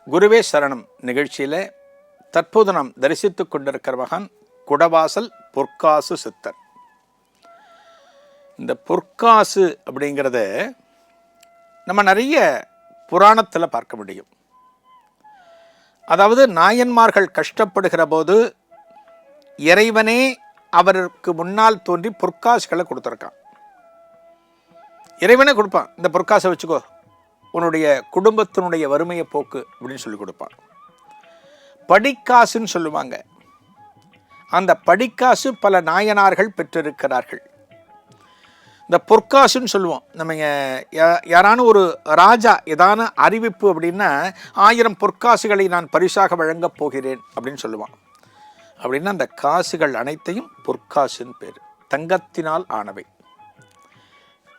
குருவே சரணம் நிகழ்ச்சியில் தற்போது நாம் தரிசித்து கொண்டிருக்கிற மகான் குடவாசல் பொற்காசு சித்தர். இந்த பொற்காசு அப்படிங்கிறத நம்ம நிறைய புராணத்தில் பார்க்க முடியும். அதாவது நாயன்மார்கள் கஷ்டப்படுகிற போது இறைவனே அவருக்கு முன்னால் தோன்றி பொற்காசுகளை கொடுத்துருக்கான். இறைவனே கொடுப்பான், இந்த பொற்காசை வச்சுக்கோ, உன்னுடைய குடும்பத்தினுடைய வறுமையை போக்கு அப்படின்னு சொல்லி கொடுப்பான். படிக்காசுன்னு சொல்லுவாங்க. அந்த படிக்காசு பல நாயனார்கள் பெற்றிருக்கிறார்கள். இந்த பொற்காசுன்னு சொல்லுவோம். நம்ம யாரான ஒரு ராஜா ஏதான அறிவிப்பு அப்படின்னா 1000 பொற்காசுகளை நான் பரிசாக வழங்கப் போகிறேன் அப்படின்னு சொல்லுவான். அப்படின்னா அந்த காசுகள் அனைத்தையும் பொற்காசுன்னு பேர், தங்கத்தினால் ஆனவை.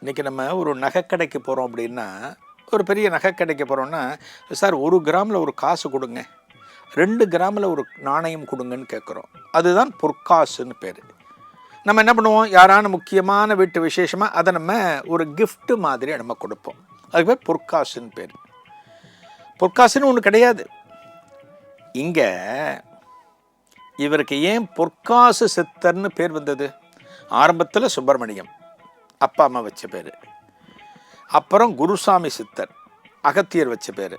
இன்றைக்கி நம்ம ஒரு நகைக்கடைக்கு போகிறோம் அப்படின்னா, ஒரு பெரிய நகைக்கடைக்கு போகிறோன்னா, சார் 1 கிராமில் ஒரு காசு கொடுங்க, 2 கிராமில் ஒரு நாணயம் கொடுங்கன்னு கேட்குறோம். அதுதான் பொற்காசுன்னு பேர். நம்ம என்ன பண்ணுவோம், யாரான முக்கியமான வீட்டு விசேஷமாக அதை நம்ம ஒரு கிஃப்ட் மாதிரி நம்ம கொடுப்போம். அதுக்கு பேர் பொற்காசுன்னு பேர். பொற்காசுன்னு ஒன்று கிடையாது. இங்கே இவருக்கு ஏன் பொற்காசு சித்தர்னு பேர் வந்தது? ஆரம்பத்தில் சுப்பிரமணியம் அப்பா அம்மா வச்ச பேர், அப்புறம் குருசாமி சித்தர் அகத்தியர் வச்ச பேர்,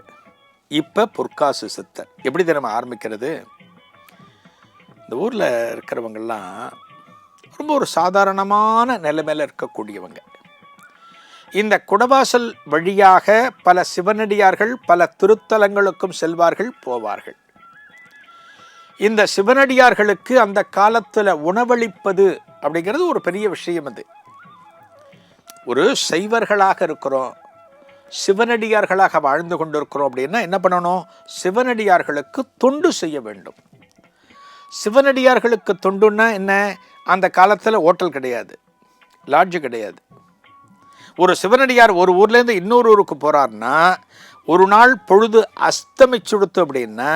இப்போ பொற்காசு சித்தர். எப்படி தினமும் ஆரம்பிக்கிறது? இந்த ஊரில் இருக்கிறவங்கெல்லாம் ரொம்ப ஒரு சாதாரணமான நிலைமையில் இருக்கக்கூடியவங்க. இந்த குடவாசல் வழியாக பல சிவனடியார்கள் பல திருத்தலங்களுக்கும் செல்வார்கள், போவார்கள். இந்த சிவனடியார்களுக்கு அந்த காலத்தில் உணவளிப்பது அப்படிங்கிறது ஒரு பெரிய விஷயம். அது ஒரு சைவர்களாக இருக்கிறோம், சிவனடியார்களாக வாழ்ந்து கொண்டிருக்கிறோம் அப்படின்னா என்ன பண்ணணும்? சிவனடியார்களுக்கு தொண்டு செய்ய வேண்டும். சிவனடியார்களுக்கு தொண்டுன்னா என்ன? அந்த காலத்தில் ஹோட்டல் கிடையாது, லாட்ஜு கிடையாது. ஒரு சிவனடியார் ஒரு ஊர்லேருந்து இன்னொரு ஊருக்கு போகிறார்னா, ஒரு நாள் பொழுது அஸ்தமிச்சுடுத்து அப்படின்னா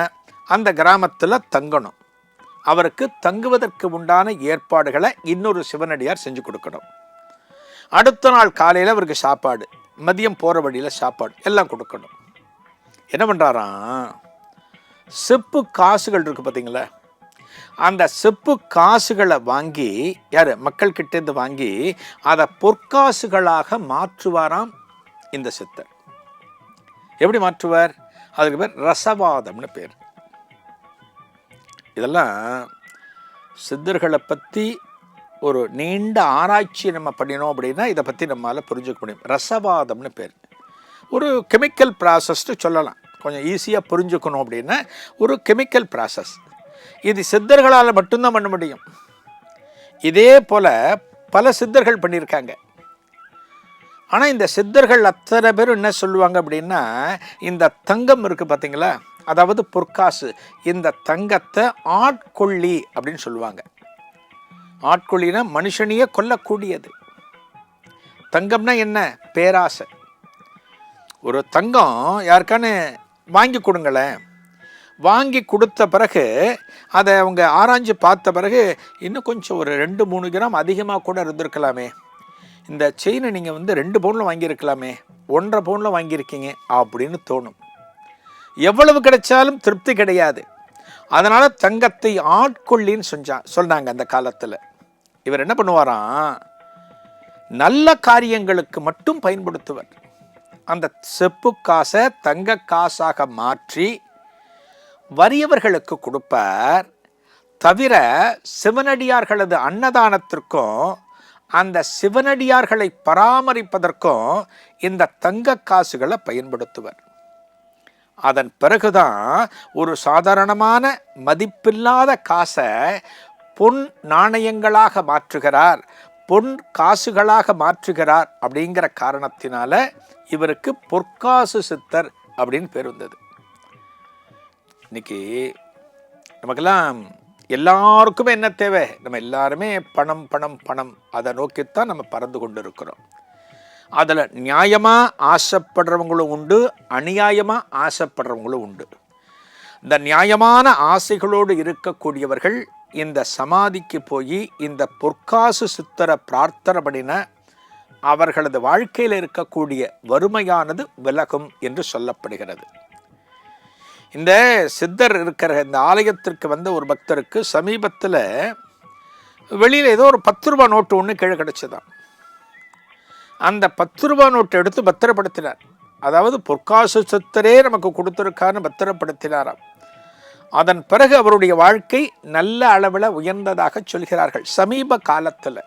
அந்த கிராமத்தில் தங்கணும். அவருக்கு தங்குவதற்கு உண்டான ஏற்பாடுகளை இன்னொரு சிவனடியார் செஞ்சு கொடுக்கணும். அடுத்த நாள் காலையில் அவருக்கு சாப்பாடு, மதியம் போகிற வழியில் சாப்பாடு எல்லாம் கொடுக்கணும். என்ன பண்ணுறாராம், செப்பு காசுகள் இருக்குது பார்த்தீங்களா, அந்த செப்பு காசுகளை வாங்கி யார் மக்கள்கிட்டேருந்து வாங்கி அதை பொற்காசுகளாக மாற்றுவாராம் இந்த சித்தர். எப்படி மாற்றுவார்? அதுக்கு பேர் ரசவாதம்னு பேர். இதெல்லாம் சித்தர்களை பற்றி ஒரு நீண்ட ஆராய்ச்சி நம்ம பண்ணினோம் அப்படின்னா இதை பற்றி நம்மளால் புரிஞ்சுக்க முடியும். ரசவாதம்னு பேர். ஒரு கெமிக்கல் ப்ராசஸ்ன்னு சொல்லலாம், கொஞ்சம் ஈஸியாக புரிஞ்சுக்கணும் அப்படின்னா ஒரு கெமிக்கல் ப்ராசஸ். இது சித்தர்களால் மட்டும்தான் பண்ண முடியும். இதே போல் பல சித்தர்கள் பண்ணியிருக்காங்க. ஆனால் இந்த சித்தர்கள் அத்தனை பேர் என்ன சொல்லுவாங்க அப்படின்னா, இந்த தங்கம் இருக்குது பார்த்தீங்களா, அதாவது பொற்காசு, இந்த தங்கத்தை ஆட்கொள்ளி அப்படின்னு சொல்லுவாங்க. ஆட்கொள்ளினா மனுஷனையே கொல்லக்கூடியது. தங்கம்னா என்ன? பேராசை. ஒரு தங்கம் யாருக்கானு வாங்கி கொடுங்களேன், வாங்கி கொடுத்த பிறகு அதை அவங்க ஆராய்ஞ்சு பார்த்த பிறகு இன்னும் கொஞ்சம் ஒரு 2-3 கிராம் அதிகமாக கூட இருந்திருக்கலாமே, இந்த செயினை நீங்கள் 2 பவுனில் வாங்கியிருக்கலாமே, 1.5 பவுனில் வாங்கியிருக்கீங்க அப்படின்னு தோணும். எவ்வளவு கிடைச்சாலும் திருப்தி கிடையாது. அதனால் தங்கத்தை ஆட்கொள்ளின்னு சொன்னாங்க அந்த காலத்தில். இவர் என்ன பண்ணுவாராம், நல்ல காரியங்களுக்கு மட்டும் பயன்படுத்துவர். அந்த செப்பு காசை தங்க காசாக மாற்றி வறியவர்களுக்கு கொடுப்பார். தவிர சிவனடியார்களது அன்னதானத்திற்கும் அந்த சிவனடியார்களை பராமரிப்பதற்கும் இந்த தங்க காசுகளை பயன்படுத்துவர். அதன் பிறகுதான் ஒரு சாதாரணமான மதிப்பில்லாத காசை பொன் நாணயங்களாக மாற்றுகிறார், பொன் காசுகளாக மாற்றுகிறார். அப்படிங்கிற காரணத்தினால இவருக்கு பொற்காசு சித்தர் அப்படின்னு பேர் வந்தது. இன்னைக்கு நமக்கெல்லாம் எல்லாருக்குமே என்ன தேவை? நம்ம எல்லாருமே பணம் பணம் பணம், அதை நோக்கித்தான் நம்ம பறந்து கொண்டு இருக்கிறோம். அதில் நியாயமாக ஆசைப்படுறவங்களும் உண்டு, அநியாயமாக ஆசைப்படுறவங்களும் உண்டு. இந்த நியாயமான ஆசைகளோடு இருக்கக்கூடியவர்கள் இந்த சமாதிக்கு போய் இந்த பொற்காசு சித்தரை பிரார்த்தனை பண்ணின அவர்களது வாழ்க்கையில் இருக்கக்கூடிய வறுமையானது விலகும் என்று சொல்லப்படுகிறது. இந்த சித்தர் இருக்கிற இந்த ஆலயத்திற்கு வந்த ஒரு பக்தருக்கு சமீபத்தில் வெளியில் ஏதோ ஒரு 10 ரூபா நோட்டு ஒன்று கீழே கிடச்சிதான். அந்த 10 ரூபா நோட்டை எடுத்து பத்திரப்படுத்தினார். அதாவது பொற்காசு சித்தரே நமக்கு கொடுத்துருக்கான்னு பத்திரப்படுத்தினாராம். அதன் பிறகு அவருடைய வாழ்க்கை நல்ல அளவில் உயர்ந்ததாக சொல்கிறார்கள். சமீப காலத்தில்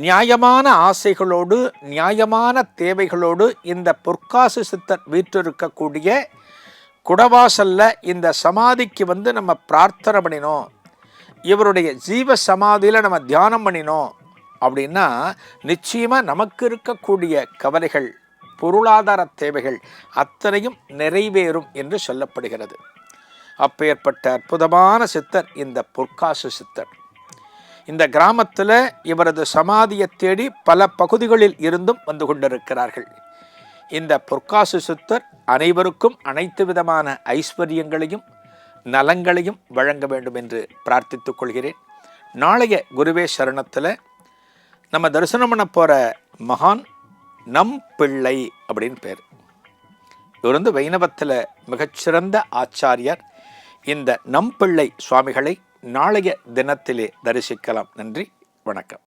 நியாயமான ஆசைகளோடு நியாயமான தேவைகளோடு இந்த பொற்காசு சித்தர் வீற்றிருக்கக்கூடிய குடவாசல்ல இந்த சமாதிக்கு வந்து நம்ம பிரார்த்தனை பண்ணினோம், இவருடைய ஜீவ சமாதியில் நம்ம தியானம் பண்ணினோம் அப்படின்னா நிச்சயமாக நமக்கு இருக்கக்கூடிய கவலைகள், பொருளாதார தேவைகள் அத்தனையும் நிறைவேறும் என்று சொல்லப்படுகிறது. அப்பேற்பட்ட அற்புதமான சித்தர் இந்த பொற்காசு சித்தர். இந்த கிராமத்தில் இவரது சமாதியை தேடி பல பகுதிகளில் இருந்தும் வந்து கொண்டிருக்கிறார்கள். இந்த பொற்காசு சித்தர் அனைவருக்கும் அனைத்து விதமான ஐஸ்வர்யங்களையும் நலங்களையும் வழங்க வேண்டும் என்று பிரார்த்தித்துக் கொள்கிறேன். நாளைய குருவே சரணத்தில் நம்ம தரிசனம் பண்ண போகிற மகான் நம் பிள்ளை அப்படின்னு பேர். இவர் வந்து வைணவத்தில் மிகச்சிறந்த ஆச்சாரியர். இந்த நம்பிள்ளை சுவாமிகளை நாளைய தினத்திலே தரிசிக்கலாம். நன்றி, வணக்கம்.